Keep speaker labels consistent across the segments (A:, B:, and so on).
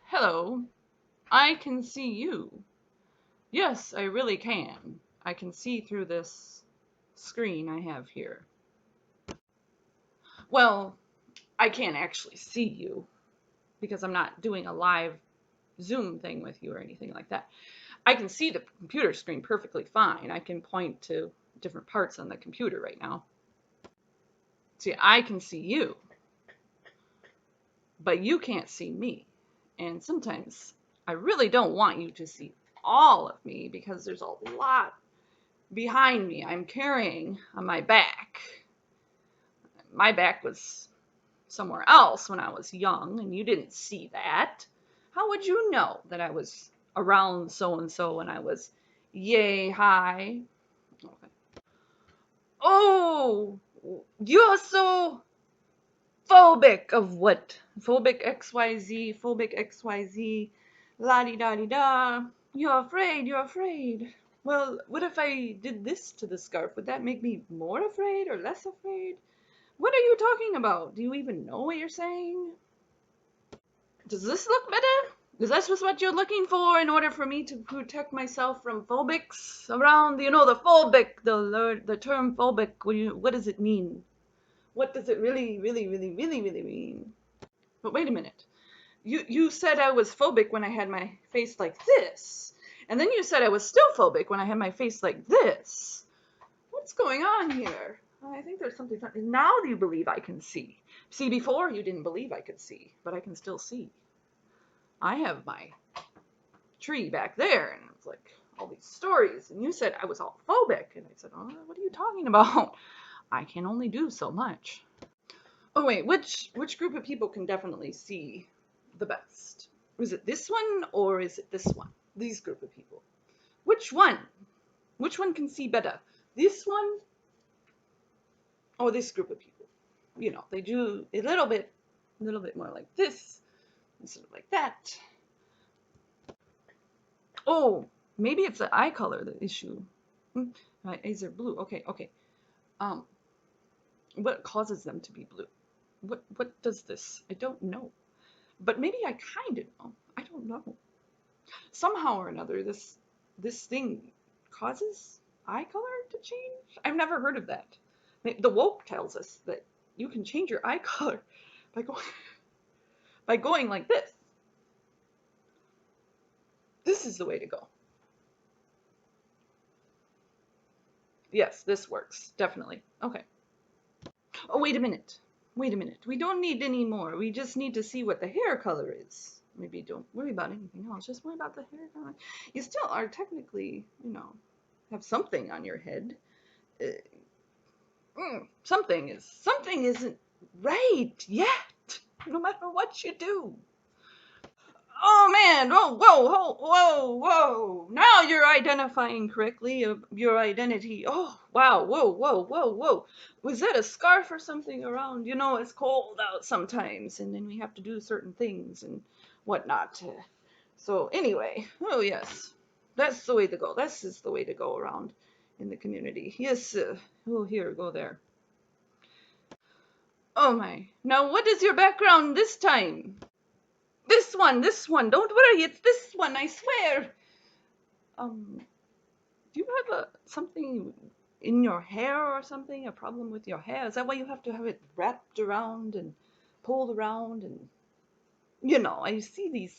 A: Hello, I can see you. Yes, I really can. I can see through this screen I have here. Well, I can't actually see you because I'm not doing a live Zoom thing with you or anything like that. I can see the computer screen perfectly fine. I can point to different parts on the computer right now. See, I can see you, but you can't see me. And sometimes I really don't want you to see all of me because there's a lot behind me I'm carrying on my back. My back was somewhere else when I was young, and you didn't see that. How would you know that I was around so and so when I was yay high? Okay. Oh, you're so phobic of what? Phobic XYZ, phobic XYZ, la di da di da. You're afraid, you're afraid. Well, what if I did this to the scarf? Would that make me more afraid or less afraid? What are you talking about? Do you even know what you're saying? Does this look better? Is this just what you're looking for in order for me to protect myself from phobics around? You know, the phobic, the term phobic, what does it mean? What does it really, really, really, really, really mean? But wait a minute. You said I was phobic when I had my face like this. And then you said I was still phobic when I had my face like this. What's going on here? I think there's something. Now you believe I can see. See, before you didn't believe I could see, but I can still see. I have my tree back there, and it's like all these stories. And you said I was all phobic, and I said, "Oh, what are you talking about? I can only do so much." Oh wait, which group of people can definitely see the best? Is it this one or is it this one? These group of people. Which one? Which one can see better? This one or this group of people? You know, they do a little bit more like this instead of like that. Oh, maybe it's the eye color, the issue. My eyes are blue. Okay, okay. Um, what causes them to be blue? What does this? I don't know. But maybe I kind of know. I don't know. Somehow or another, this thing causes eye color to change. I've never heard of that. The woke tells us that you can change your eye color by going by going like this. This is the way to go. Yes, this works definitely. Okay. Oh, wait a minute. Wait a minute. We don't need any more. We just need to see what the hair color is. Maybe don't worry about anything else. Just worry about the hair color. You still are technically, have something on your head. Something isn't right yet. No matter what you do. Oh man! Oh whoa! Whoa! Whoa! Whoa! Now you're identifying correctly your identity. Oh wow! Whoa! Whoa! Whoa! Whoa! Was that a scarf or something around? You know, it's cold out sometimes, and then we have to do certain things and whatnot. So anyway, oh yes, that's the way to go. This is the way to go around in the community. Yes. Oh, here, go there. Oh my! Now what is your background this time? This one. Don't worry, it's this one, I swear. Do you have something in your hair or something? A problem with your hair? Is that why you have to have it wrapped around and pulled around? And I see these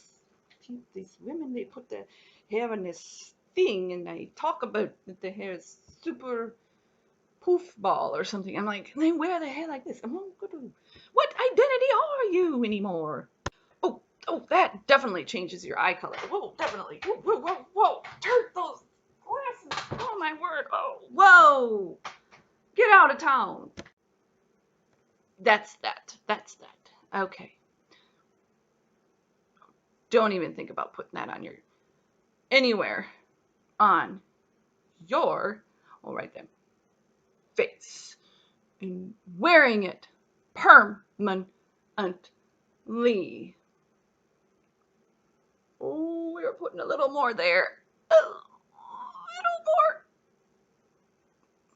A: women. They put their hair in this thing, and they talk about that the hair is super poof ball or something. I'm like, they wear their hair like this. What identity are you anymore? Oh, oh, that definitely changes your eye color. Whoa, definitely. Whoa, whoa, whoa, whoa. Turn those glasses. Oh, my word. Oh, whoa. Get out of town. That's that. That's that. Okay. Don't even think about putting that on anywhere on your, all right then, face. And wearing it permanently. Oh, we're putting a little more there. A little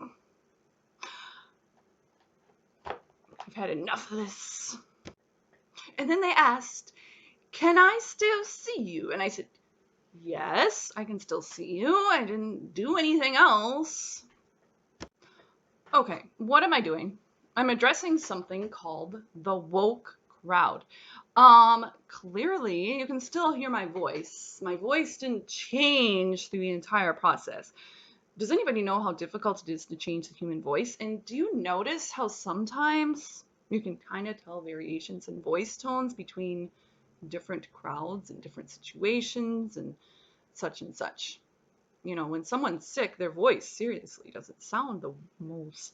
A: more. I've had enough of this. And then they asked can I still see you? And I said, yes, I can still see you. I didn't do anything else. Okay, what am I doing? I'm addressing something called the woke crowd. Clearly you can still hear my voice. My voice didn't change through the entire process. Does anybody know how difficult it is to change the human voice? And do you notice how sometimes you can kind of tell variations in voice tones between different crowds and different situations and such and such? You know, when someone's sick, their voice seriously doesn't sound the most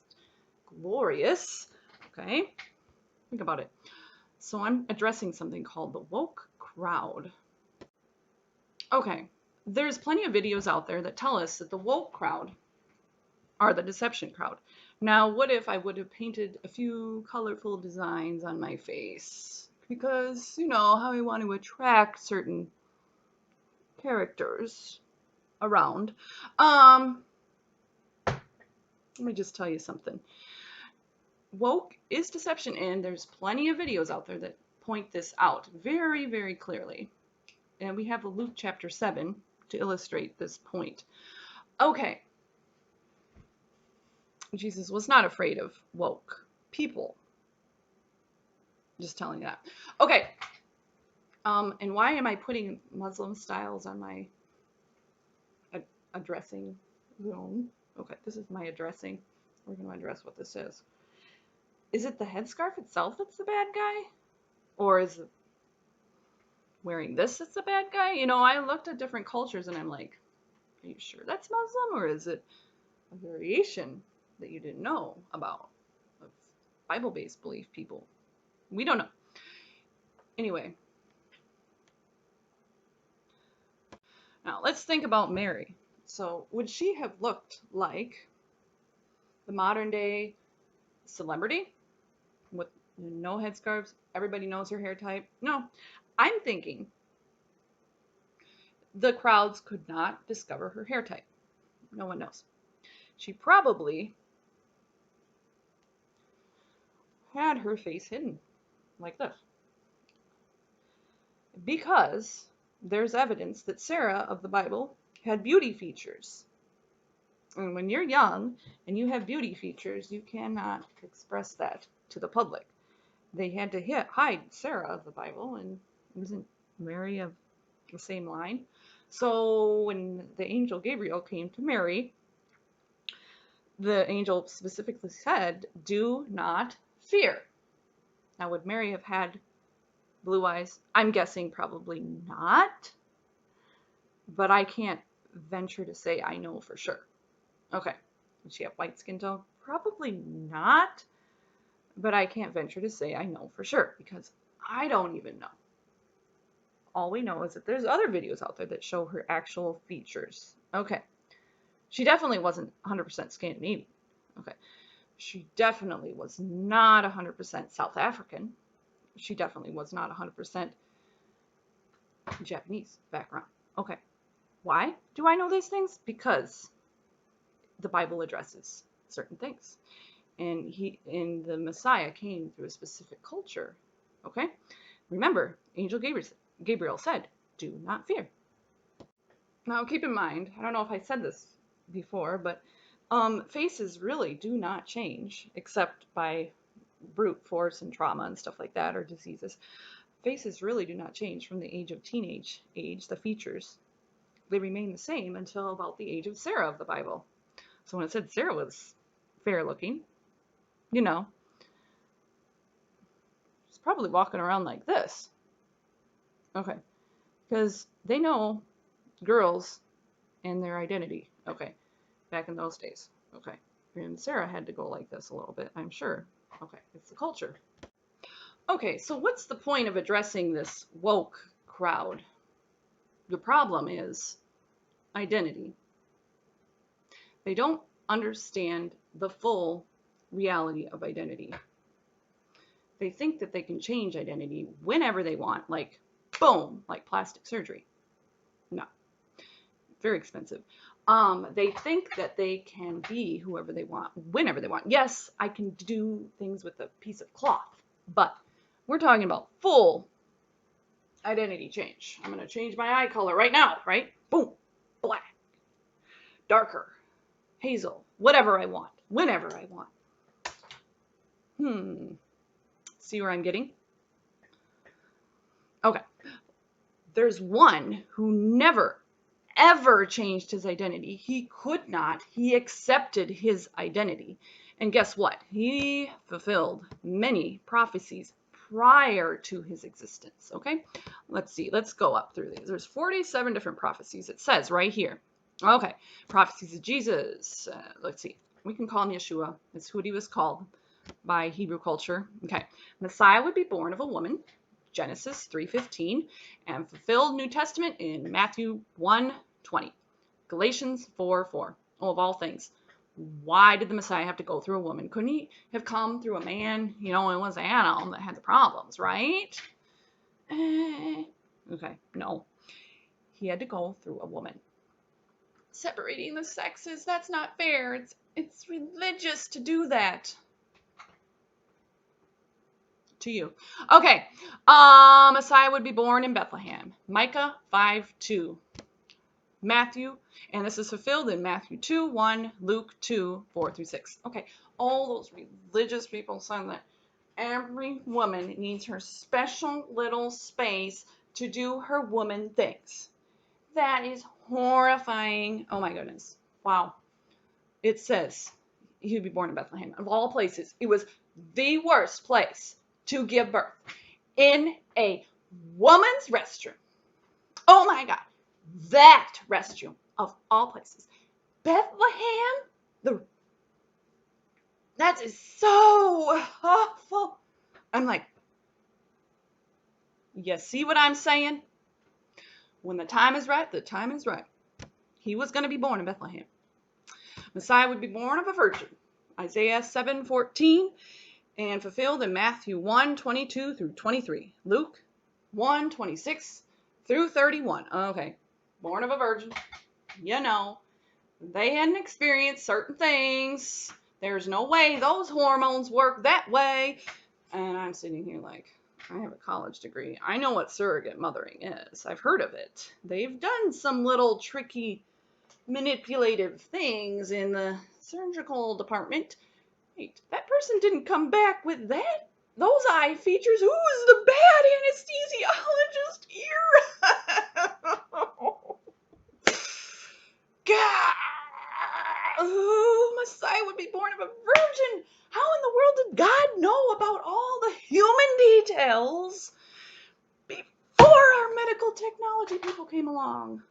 A: glorious. Okay, think about it. So I'm addressing something called the woke crowd. Okay, there's plenty of videos out there that tell us that the woke crowd are the deception crowd. Now, what if I would have painted a few colorful designs on my face? Because, you know, how I want to attract certain characters around. Let me just tell you something. Woke is deception, and there's plenty of videos out there that point this out very, very clearly. And we have Luke chapter 7 to illustrate this point. Okay. Jesus was not afraid of woke people. Just telling you that. Okay. And why am I putting Muslim styles on my addressing zone? Okay, this is my addressing. We're going to address what this is. Is it the headscarf itself that's the bad guy? Or is it wearing this that's the bad guy? You know, I looked at different cultures and I'm like, are you sure that's Muslim? Or is it a variation that you didn't know about of Bible-based belief people? We don't know. Anyway. Now, let's think about Mary. So, would she have looked like the modern day celebrity with no headscarves? Everybody knows her hair type? No. I'm thinking the crowds could not discover her hair type. No one knows. She probably had her face hidden like this. Because there's evidence that Sarah of the Bible had beauty features. And when you're young and you have beauty features, you cannot express that to the public. They had to hide Sarah of the Bible, and isn't Mary of the same line? So when the angel Gabriel came to Mary, the angel specifically said, do not fear. Now, would Mary have had blue eyes? I'm guessing probably not, but I can't venture to say I know for sure. Okay, did she have white skin tone? Probably not, but I can't venture to say I know for sure because I don't even know. All we know is that there's other videos out there that show her actual features. Okay, she definitely wasn't 100% Scandinavian. Okay, she definitely was not 100% South African. She definitely was not 100% Japanese background. Okay, why do I know these things? Because the Bible addresses certain things. And the Messiah came through a specific culture. Okay? Remember, Angel Gabriel said, do not fear. Now keep in mind, I don't know if I said this before, but faces really do not change except by brute force and trauma and stuff like that, or diseases. Faces really do not change from the age of teenage age, the features. They remain the same until about the age of Sarah of the Bible. So when it said Sarah was fair looking, you know, she's probably walking around like this. Okay. Because they know girls and their identity. Okay. Back in those days. Okay. And Sarah had to go like this a little bit, I'm sure. Okay. It's the culture. Okay. So what's the point of addressing this woke crowd? The problem is identity. They don't understand the full reality of identity. They think that they can change identity whenever they want, like boom, like plastic surgery. No, very expensive. They think that they can be whoever they want, whenever they want. Yes, I can do things with a piece of cloth, but we're talking about full Identity change. I'm going to change my eye color right now, right? Boom. Black. Darker. Hazel. Whatever I want. Whenever I want. See where I'm getting? Okay. There's one who never, ever changed his identity. He could not. He accepted his identity. And guess what? He fulfilled many prophecies prior to his existence. Okay? Let's see. Let's go up through these. There's 47 different prophecies. It says right here. Okay. Prophecies of Jesus. Let's see. We can call him Yeshua. That's who he was called by Hebrew culture. Okay. Messiah would be born of a woman. Genesis 3:15, and fulfilled New Testament in Matthew 1:20, Galatians 4:4. Oh, of all things, why did the Messiah have to go through a woman? Couldn't he have come through a man? You know, it was Adam that had the problems, right? Okay, no. He had to go through a woman. Separating the sexes, that's not fair. It's religious to do that. To you. Okay. Messiah would be born in Bethlehem. Micah 5:2. Matthew, and this is fulfilled in Matthew 2:1, Luke 2:4-6. Okay. All those religious people said that every woman needs her special little space to do her woman things. That is horrifying. Oh my goodness. Wow. It says he would be born in Bethlehem. Of all places, it was the worst place to give birth, in a woman's restroom. Oh my God, that restroom of all places. Bethlehem, that is so awful. I'm like, you see what I'm saying? When the time is right, the time is right. He was going to be born in Bethlehem. Messiah would be born of a virgin. Isaiah 7:14. And fulfilled in Matthew 1:22-23, Luke 1:26-31. Okay, born of a virgin. You know, they hadn't experienced certain things. There's no way those hormones work that way. And I'm sitting here like, I have a college degree. I know what surrogate mothering is. I've heard of it. They've done some little tricky, manipulative things in the surgical department. Wait, that person didn't come back with those eye features. Who was the bad anesthesiologist here? God. Oh, Messiah would be born of a virgin. How in the world did God know about all the human details before our medical technology people came along?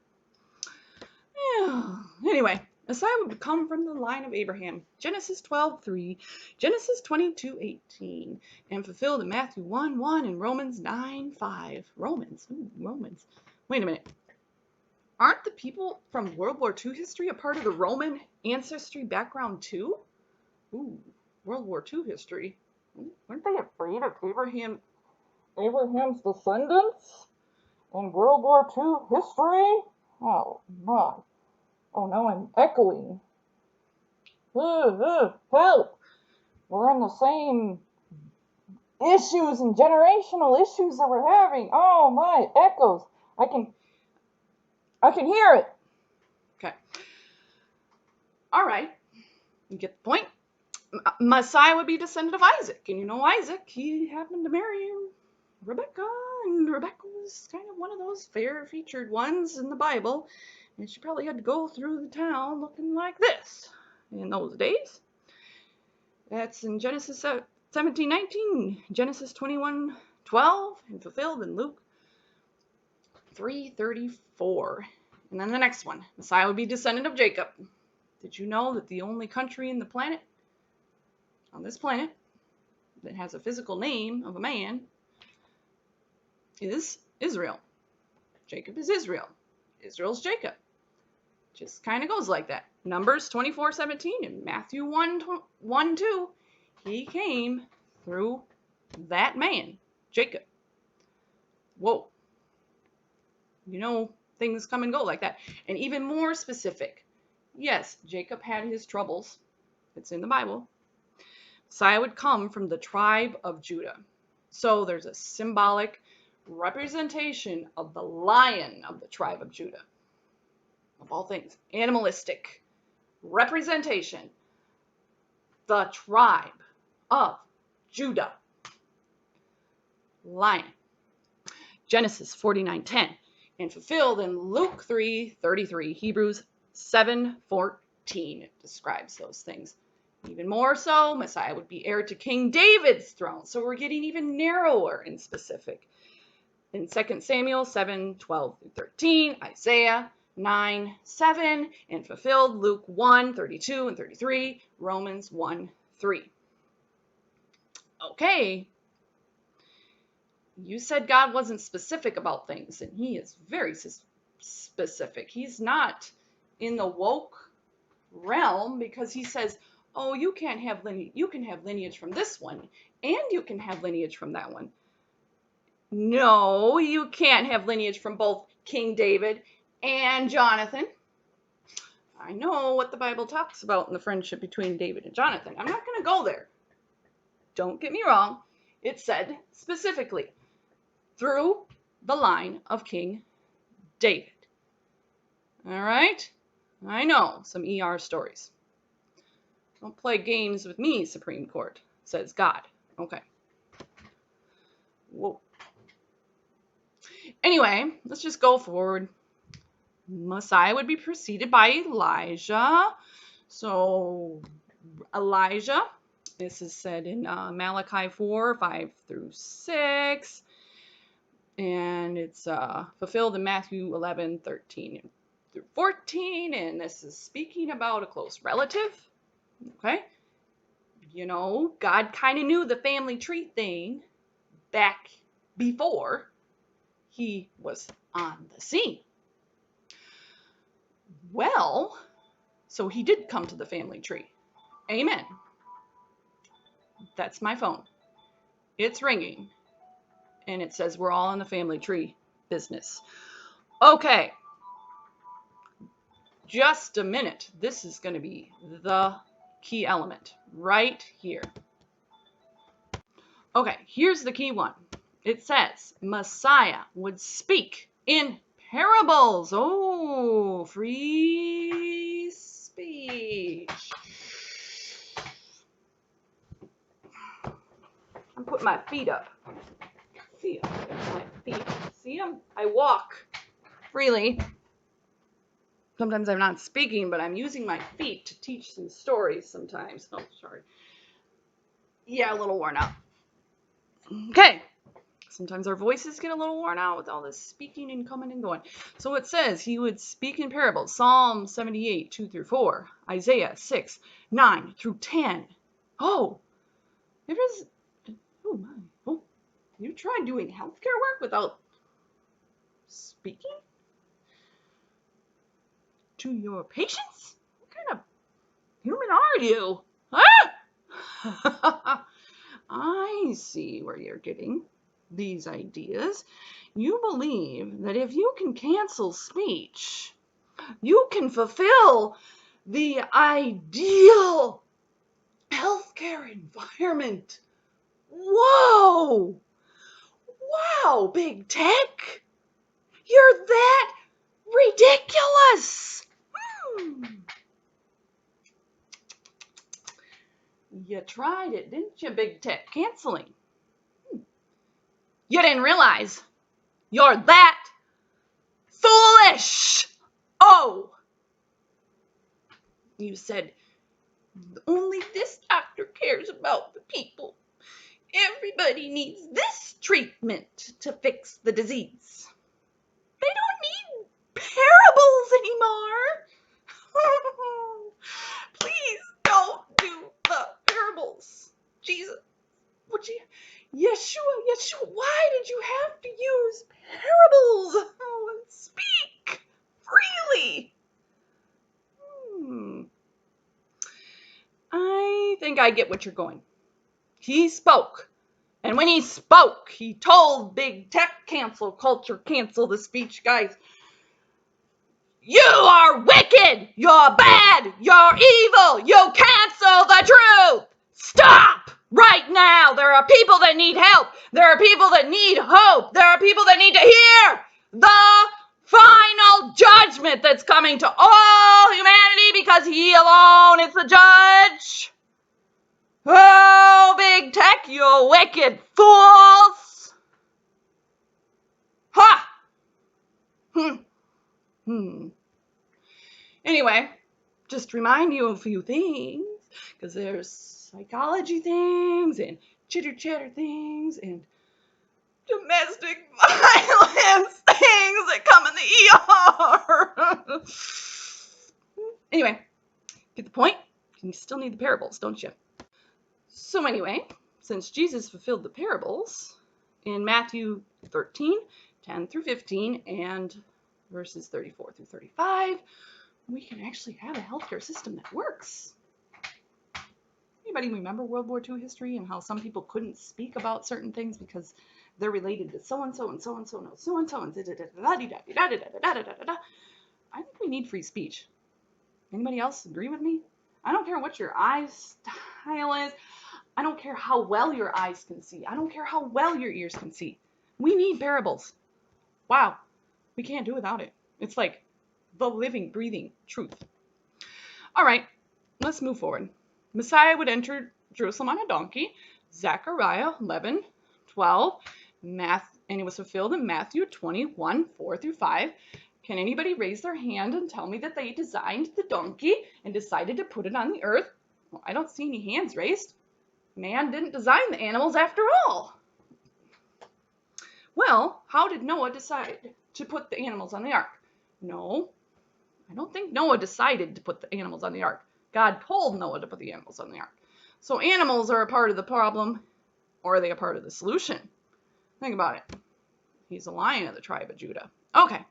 A: Yeah. Anyway. Messiah would come from the line of Abraham. Genesis 12:3, Genesis 22:18, and fulfilled in Matthew 1:1 and Romans 9:5. Romans. Wait a minute. Aren't the people from World War II history a part of the Roman ancestry background too? Ooh, World War II history. Weren't they afraid of Abraham's descendants in World War II history? Oh, my. Oh, now I'm echoing. Help! We're in the same issues and generational issues that we're having. Oh my, echoes. I can hear it. Okay. All right. You get the point? Messiah would be descendant of Isaac. And you know Isaac, he happened to marry Rebecca. And Rebecca was kind of one of those fair-featured ones in the Bible. And she probably had to go through the town looking like this in those days. That's in Genesis 17:19, Genesis 21:12, and fulfilled in Luke 3:34. And then the next one, Messiah would be descendant of Jacob. Did you know that the only country on this planet, that has a physical name of a man is Israel? Jacob is Israel. Israel's Jacob. Just kind of goes like that. Numbers 24:17 and Matthew 1:2. He came through that man, Jacob. Whoa. You know, things come and go like that. And even more specific. Yes, Jacob had his troubles. It's in the Bible. Messiah would come from the tribe of Judah. So there's a symbolic representation of the Lion of the tribe of Judah. Of all things, animalistic representation. The tribe of Judah. Lion. Genesis 49:10. And fulfilled in Luke 3:33. Hebrews 7:14. It describes those things. Even more so, Messiah would be heir to King David's throne. So we're getting even narrower and specific. In 2 Samuel 7:12-13, Isaiah 9:7, and fulfilled Luke 1:32 and 33, Romans 1:3. Okay. You said God wasn't specific about things, and he is very specific. He's not in the woke realm because he says, oh, you can't have lineage. You can have lineage from this one, and you can have lineage from that one. No, you can't have lineage from both King David and Jonathan. I know what the Bible talks about in the friendship between David and Jonathan. I'm not going to go there. Don't get me wrong. It said specifically through the line of King David. All right? I know some ER stories. Don't play games with me, Supreme Court, says God. Okay. Whoa. Anyway, let's just go forward. Messiah would be preceded by Elijah. So Elijah, this is said in Malachi 4:5-6. And it's fulfilled in Matthew 11:13-14. And this is speaking about a close relative. Okay. You know, God kind of knew the family tree thing back before he was on the scene. Well, so he did come to the family tree. Amen. That's my phone. It's ringing. And it says we're all in the family tree business. Okay. Just a minute. This is going to be the key element right here. Okay, here's the key one. It says Messiah would speak in parables. Oh, free speech. I'm putting my feet up. See them? My feet. See them? I walk freely. Sometimes I'm not speaking, but I'm using my feet to teach some stories sometimes. Oh, sorry. Yeah, a little worn out. Okay. Sometimes our voices get a little worn out with all this speaking and coming and going. So it says he would speak in parables. Psalm 78, 2-4. Isaiah 6:9-10. Oh, there is. Oh my. Oh, you tried doing healthcare work without speaking to your patients? What kind of human are you? Ah! I see where you're getting these ideas. You believe that if you can cancel speech, you can fulfill the ideal healthcare environment. Whoa! Wow, big tech! You're that ridiculous! You tried it, didn't you, big tech? Canceling. You didn't realize you're that foolish. Oh, you said only this doctor cares about the people. Everybody needs this treatment to fix the disease. They don't need parables anymore. Please don't do the parables. Jesus, would you? Yeshua, why did you have to use parables? Oh, and speak freely. I think I get what you're going. He spoke. And when he spoke, he told big tech, cancel culture, cancel the speech, guys. You are wicked. You're bad. You're evil. You cancel the truth. Stop. Right now, there are people that need help. There are people that need hope. There are people that need to hear the final judgment that's coming to all humanity because he alone is the judge. Oh, big tech, you wicked fools. Ha! Anyway, just remind you of a few things, because there's psychology things and chitter-chatter things and domestic violence things that come in the ER. Anyway, get the point? You still need the parables, don't you? So anyway, since Jesus fulfilled the parables in Matthew 13, 10 through 15, and verses 34 through 35, we can actually have a healthcare system that works. Anybody remember World War II history and how some people couldn't speak about certain things because they're related to so-and-so and so-and-so and so-and-so and I think we need free speech. Anybody else agree with me? I don't care what your eye style is. I don't care how well your eyes can see. I don't care how well your ears can see. We need parables. Wow. We can't do without it. It's like the living, breathing truth. All right, let's move forward. Messiah would enter Jerusalem on a donkey. Zechariah 11:12, and it was fulfilled in Matthew 21, 4 through 5. Can anybody raise their hand and tell me that they designed the donkey and decided to put it on the earth? Well, I don't see any hands raised. Man didn't design the animals after all. Well, how did Noah decide to put the animals on the ark? No, I don't think Noah decided to put the animals on the ark. God told Noah to put the animals on the ark. So animals are a part of the problem, or are they a part of the solution? Think about it. He's a lion of the tribe of Judah. Okay.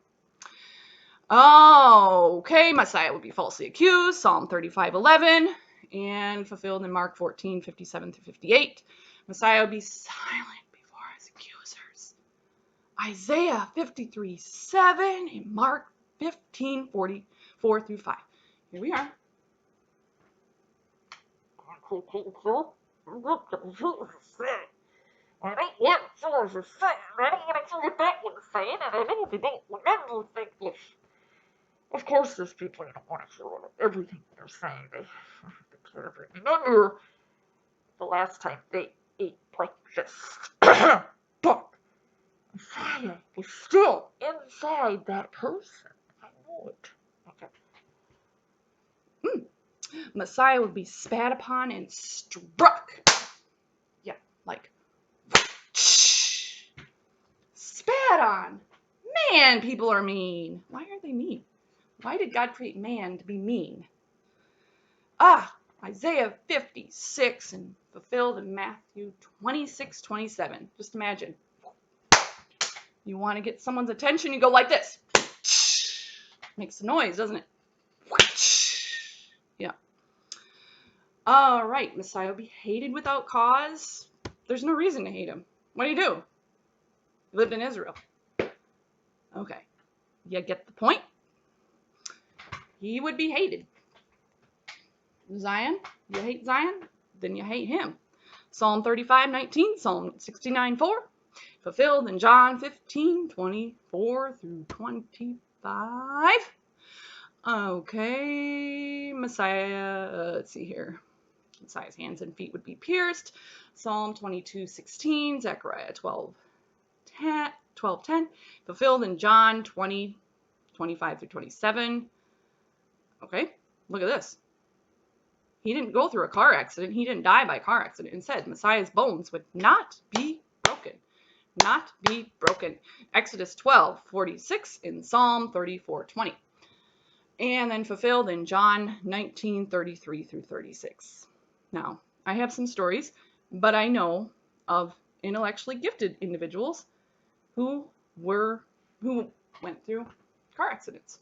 A: Okay, Messiah would be falsely accused, Psalm 35:11, and fulfilled in Mark 14:57 through 58. Messiah would be silent before his accusers. Isaiah 53:7 and Mark 15:44 through 5. Here we are.
B: I don't want Jesus saying. I don't want to hear what that one's saying, and I know they don't remember things. Of course, there's people who don't want to hear everything they're saying. They can't remember the last time they ate breakfast. But Messiah was still inside that person. I know it. Okay.
A: Messiah would be spat upon and struck. Yeah, like spat on. Man, people are mean. Why are they mean? Why did God create man to be mean? Isaiah 56 and fulfilled in Matthew 26:27. Just imagine. You want to get someone's attention, you go like this. Makes a noise, doesn't it? Yeah. All right, Messiah will be hated without cause. There's no reason to hate him. What do? He lived in Israel. Okay. You get the point? He would be hated. Zion, you hate Zion? Then you hate him. Psalm 35:19, Psalm 69:4, fulfilled in John 15:24 through 25. Okay, Messiah, let's see here. Messiah's hands and feet would be pierced. Psalm 22:16, Zechariah 12:10, fulfilled in John 20:25 through 27. Okay, look at this. He didn't go through a car accident. He didn't die by car accident. Instead, Messiah's bones would not be broken. Not be broken. Exodus 12:46 in Psalm 34:20. And then fulfilled in John 19:33 through 36. Now, I have some stories, but I know of intellectually gifted individuals who went through car accidents.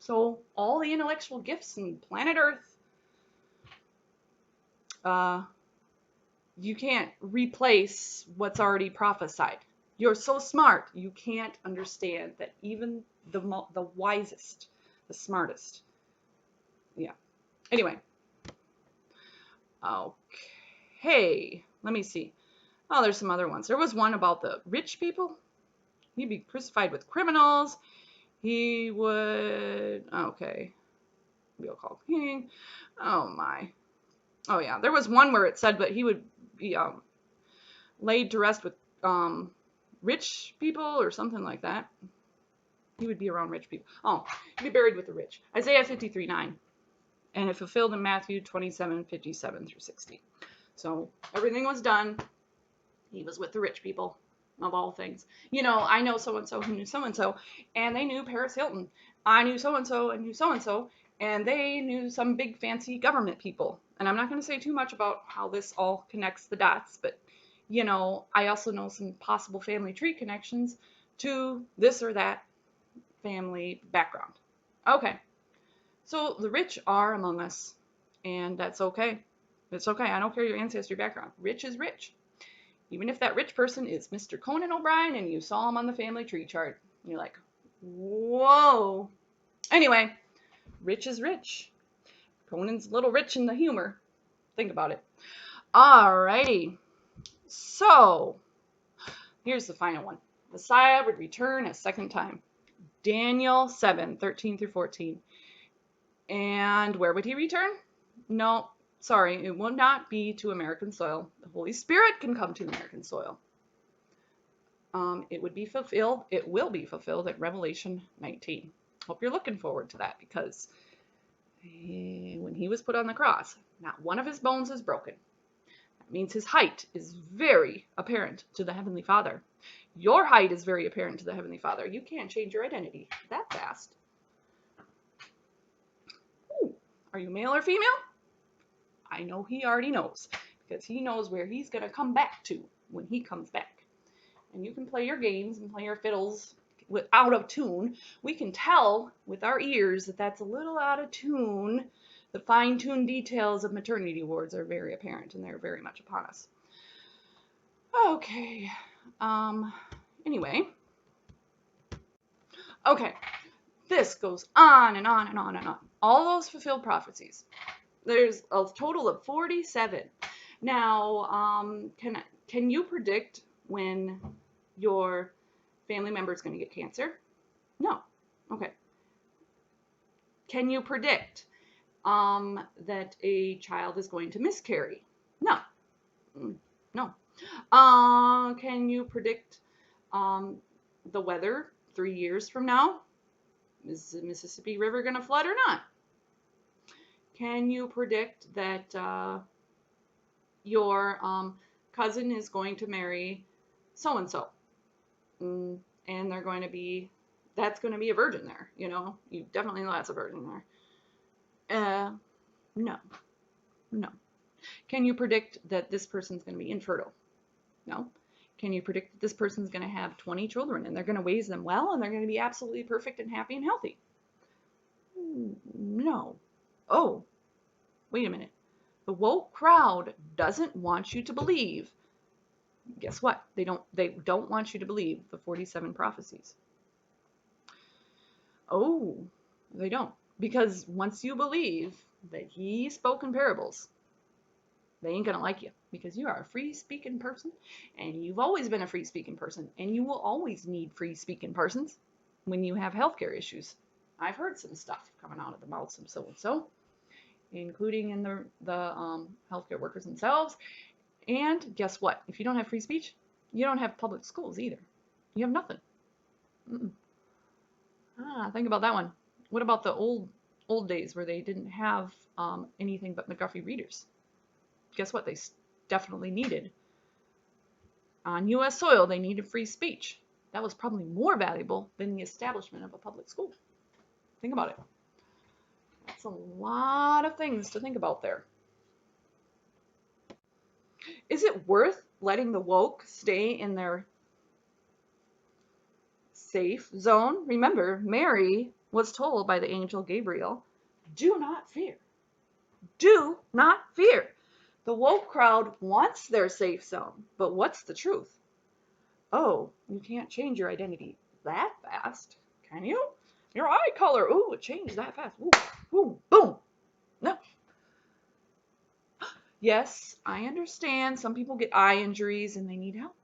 A: So all the intellectual gifts in planet Earth, you can't replace what's already prophesied. You're so smart, you can't understand that even the wisest, the smartest. Yeah. Anyway. hey, let me see. Oh, there's some other ones. There was one about the rich people. He'd be crucified with criminals. He would, okay, be called king. Oh my. Oh yeah, there was one where it said, but he would be laid to rest with rich people or something like that. He would be around rich people. Oh, he'd be buried with the rich. Isaiah 53:9. And it fulfilled in Matthew 27:57 through 60. So everything was done. He was with the rich people, of all things. You know, I know so-and-so who knew so-and-so, and they knew Paris Hilton. I knew so-and-so and knew so-and-so, and they knew some big fancy government people. And I'm not going to say too much about how this all connects the dots, but, you know, I also know some possible family tree connections to this or that family background. Okay, so the rich are among us, and that's okay. It's okay. I don't care your ancestry background. Rich is rich. Even if that rich person is Mr. Conan O'Brien and you saw him on the family tree chart, you're like, whoa. Anyway, rich is rich. Conan's a little rich in the humor. Think about it. Alrighty. So, here's the final one. Messiah would return a second time. Daniel 7:13 through 14. And where would he return? No, sorry, it will not be to American soil. The Holy Spirit can come to American soil. It would be fulfilled. It will be fulfilled at Revelation 19. Hope you're looking forward to that, because when he was put on the cross, not one of his bones is broken. That means his height is very apparent to the Heavenly Father. Your height is very apparent to the Heavenly Father. You can't change your identity that fast. Ooh, are you male or female? I know he already knows, because he knows where he's going to come back to when he comes back. And you can play your games and play your fiddles out of tune. We can tell with our ears that that's a little out of tune. The fine-tuned details of maternity wards are very apparent, and they're very much upon us. Okay. Anyway. Okay. This goes on and on and on and on. All those fulfilled prophecies. There's a total of 47. Now, can you predict when your family member is going to get cancer? No. Okay. Can you predict that a child is going to miscarry? No. No. Can you predict the weather 3 years from now? Is the Mississippi River going to flood or not? Can you predict that your cousin is going to marry so-and-so? And they're going to be, that's going to be a virgin there, you know? You definitely know that's a virgin there. No. No. Can you predict that this person's going to be infertile? No. Can you predict that this person's going to have 20 children and they're going to raise them well and they're going to be absolutely perfect and happy and healthy? No. Oh, wait a minute. The woke crowd doesn't want you to believe. Guess what? They don't want you to believe the 47 prophecies. Oh, they don't. Because once you believe that he spoke in parables, they ain't gonna like you, because you are a free-speaking person, and you've always been a free-speaking person, and you will always need free-speaking persons when you have healthcare issues. I've heard some stuff coming out of the mouths of so-and-so, including in the healthcare workers themselves. And guess what? If you don't have free speech, you don't have public schools either. You have nothing. Think about that one. What about the old days where they didn't have anything but McGuffey readers? Guess what? They definitely needed. On U.S. soil, they needed free speech. That was probably more valuable than the establishment of a public school. Think about it. That's a lot of things to think about there. Is it worth letting the woke stay in their safe zone? Remember, Mary was told by the angel Gabriel, do not fear. Do not fear. The woke crowd wants their safe zone, but what's the truth? Oh, you can't change your identity that fast, can you? Your eye color, ooh, it changed that fast. Ooh, ooh, boom. No. Yes, I understand. Some people get eye injuries and they need help.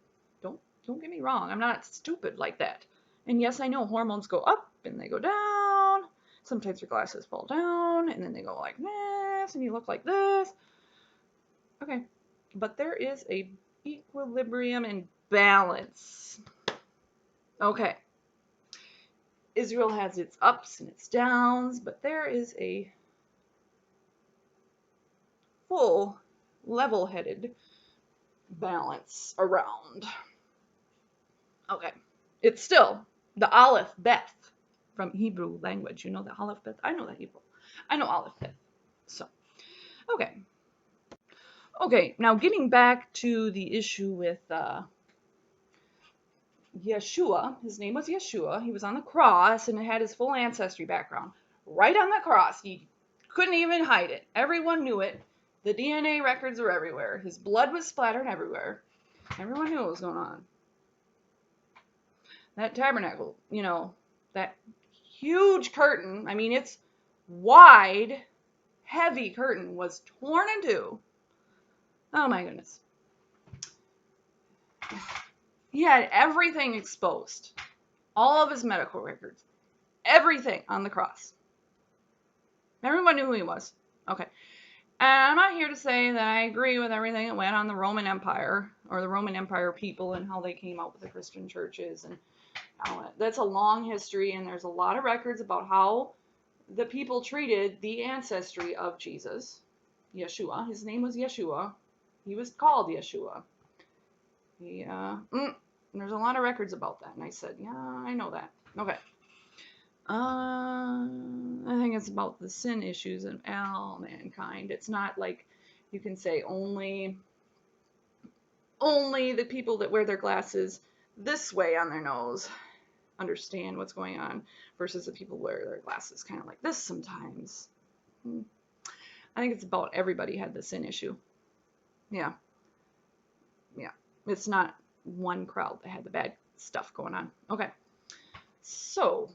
A: Don't get me wrong. I'm not stupid like that. And yes, I know hormones go up and they go down. Sometimes your glasses fall down and then they go like this and you look like this. Okay. But there is a equilibrium and balance. Okay. Israel has its ups and its downs, but there is a full level-headed balance around. Okay. It's still the Aleph Beth from Hebrew language. You know the Aleph Beth? I know that Hebrew. I know Aleph Beth. So, okay. Okay, now getting back to the issue with Yeshua. His name was Yeshua. He was on the cross and it had his full ancestry background. Right on the cross. He couldn't even hide it. Everyone knew it. The DNA records were everywhere. His blood was splattered everywhere. Everyone knew what was going on. That tabernacle, you know, that huge curtain, I mean, it's wide, heavy curtain was torn in two. Oh my goodness. He had everything exposed. All of his medical records. Everything on the cross. Everyone knew who he was. Okay. And I'm not here to say that I agree with everything that went on the Roman Empire or the Roman Empire people and how they came out with the Christian churches. And that's a long history, and there's a lot of records about how the people treated the ancestry of Jesus, Yeshua. His name was Yeshua. He was called Yeshua. There's a lot of records about that. And I said, yeah, I know that. Okay. I think it's about the sin issues of all mankind. It's not like you can say only the people that wear their glasses this way on their nose understand what's going on versus the people who wear their glasses kind of like this sometimes. I think it's about everybody had the sin issue. Yeah. It's not one crowd that had the bad stuff going on. Okay. So,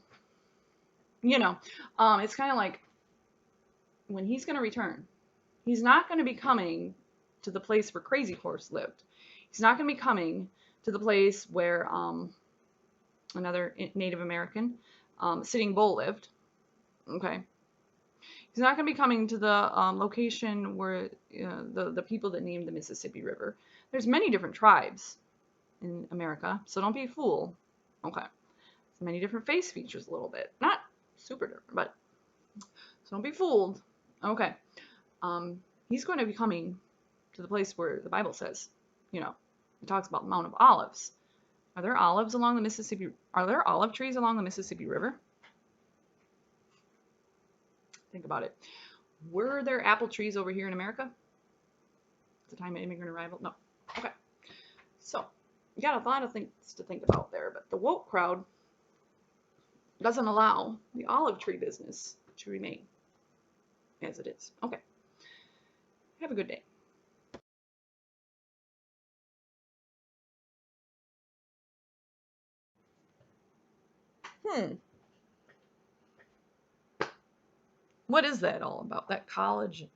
A: it's kind of like when he's going to return, he's not going to be coming to the place where Crazy Horse lived. He's not going to be coming to the place where another Native American, Sitting Bull, lived. Okay. He's not going to be coming to the location where the people that named the Mississippi River. There's many different tribes in America, so don't be a fool. Okay. There's many different face features a little bit. Not super different, but so don't be fooled. Okay. He's going to be coming to the place where the Bible says, it talks about the Mount of Olives. Are there olives along the Mississippi? Are there olive trees along the Mississippi River? Think about it. Were there apple trees over here in America at the time of immigrant arrival? No. Okay. So, you got a lot of things to think about there, but the woke crowd doesn't allow the olive tree business to remain as it is. Okay. Have a good day. What is that all about? That college?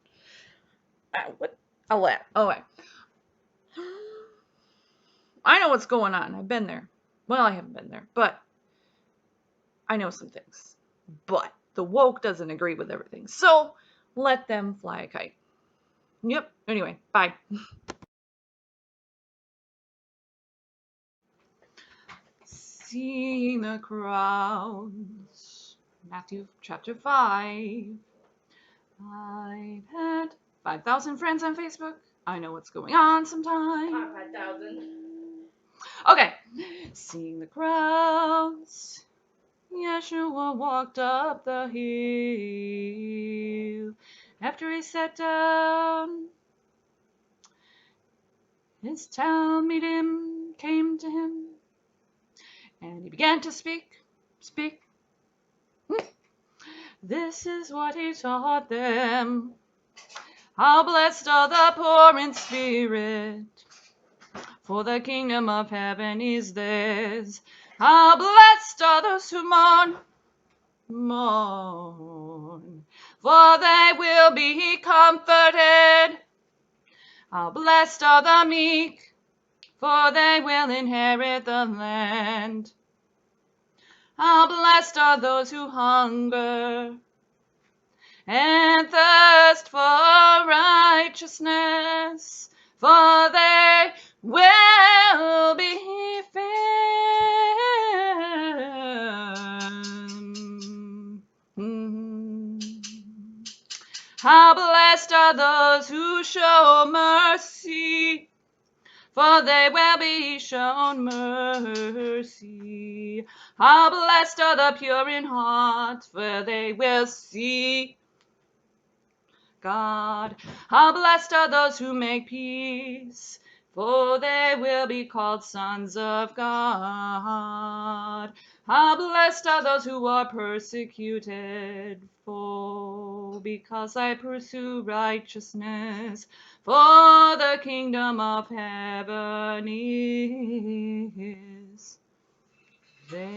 A: What? Oh, what? Oh, wait. I know what's going on. I've been there. Well, I haven't been there, but I know some things. But the woke doesn't agree with everything. So let them fly a kite. Yep. Anyway, bye. Seeing the crowds. Matthew chapter 5. I've had 5,000 friends on Facebook. I know what's going on sometimes.
B: 5,000.
A: Okay. Seeing the crowds. Yeshua walked up the hill. After he sat down, his talmidim came to him, and he began to speak. This is what he taught them. How blessed are the poor in spirit, for the kingdom of heaven is theirs. How blessed are those who mourn, for they will be comforted. How blessed are the meek, for they will inherit the land. How blessed are those who hunger and thirst for righteousness, for they will be filled. How blessed are those who show mercy, for they will be shown mercy. How blessed are the pure in heart, for they will see God. How blessed are those who make peace, for they will be called sons of God. How blessed are those who are persecuted, because I pursue righteousness, for the kingdom of heaven is theirs.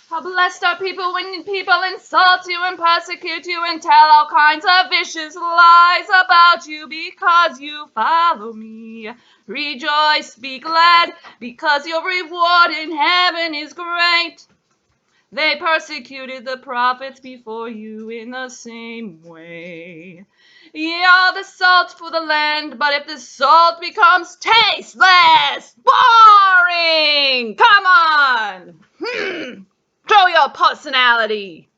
A: How blessed are people when people insult you and persecute you and tell all kinds of vicious lies about you because you follow me. Rejoice, be glad, because your reward in heaven is great. They persecuted the prophets before you in the same way. Ye are the salt for the land, but if the salt becomes tasteless, boring, come on! Show your personality.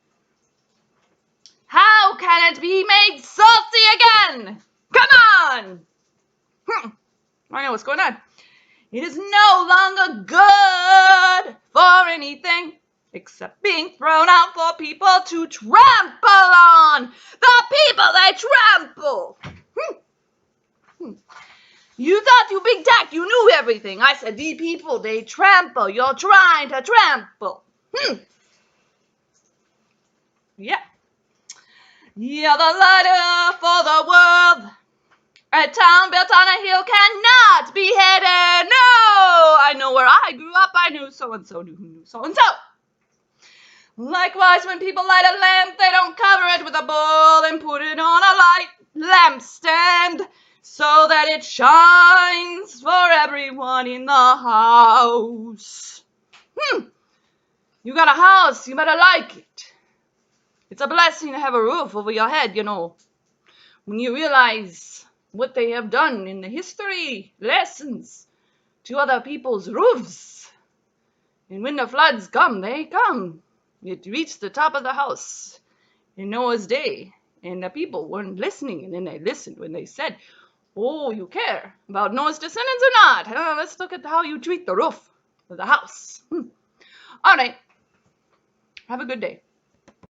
A: How can it be made salty again? Come on! I know what's going on. It is no longer good for anything except being thrown out for people to trample on. The people they trample. You thought you big tech, you knew everything. I said, the people they trample. You're trying to trample. Yeah. You're the light for the world. A town built on a hill cannot be hidden. No! I know where I grew up. I knew so-and-so knew who knew so-and-so. Likewise, when people light a lamp, they don't cover it with a bowl and put it on a light lampstand so that it shines for everyone in the house. You got a house. You better like it. It's a blessing to have a roof over your head, you know. When you realize what they have done in the history lessons to other people's roofs. And when the floods come, they come. It reached the top of the house in Noah's day. And the people weren't listening. And then they listened when they said, oh, you care about Noah's descendants or not? Let's look at how you treat the roof of the house. All right. Have a good day.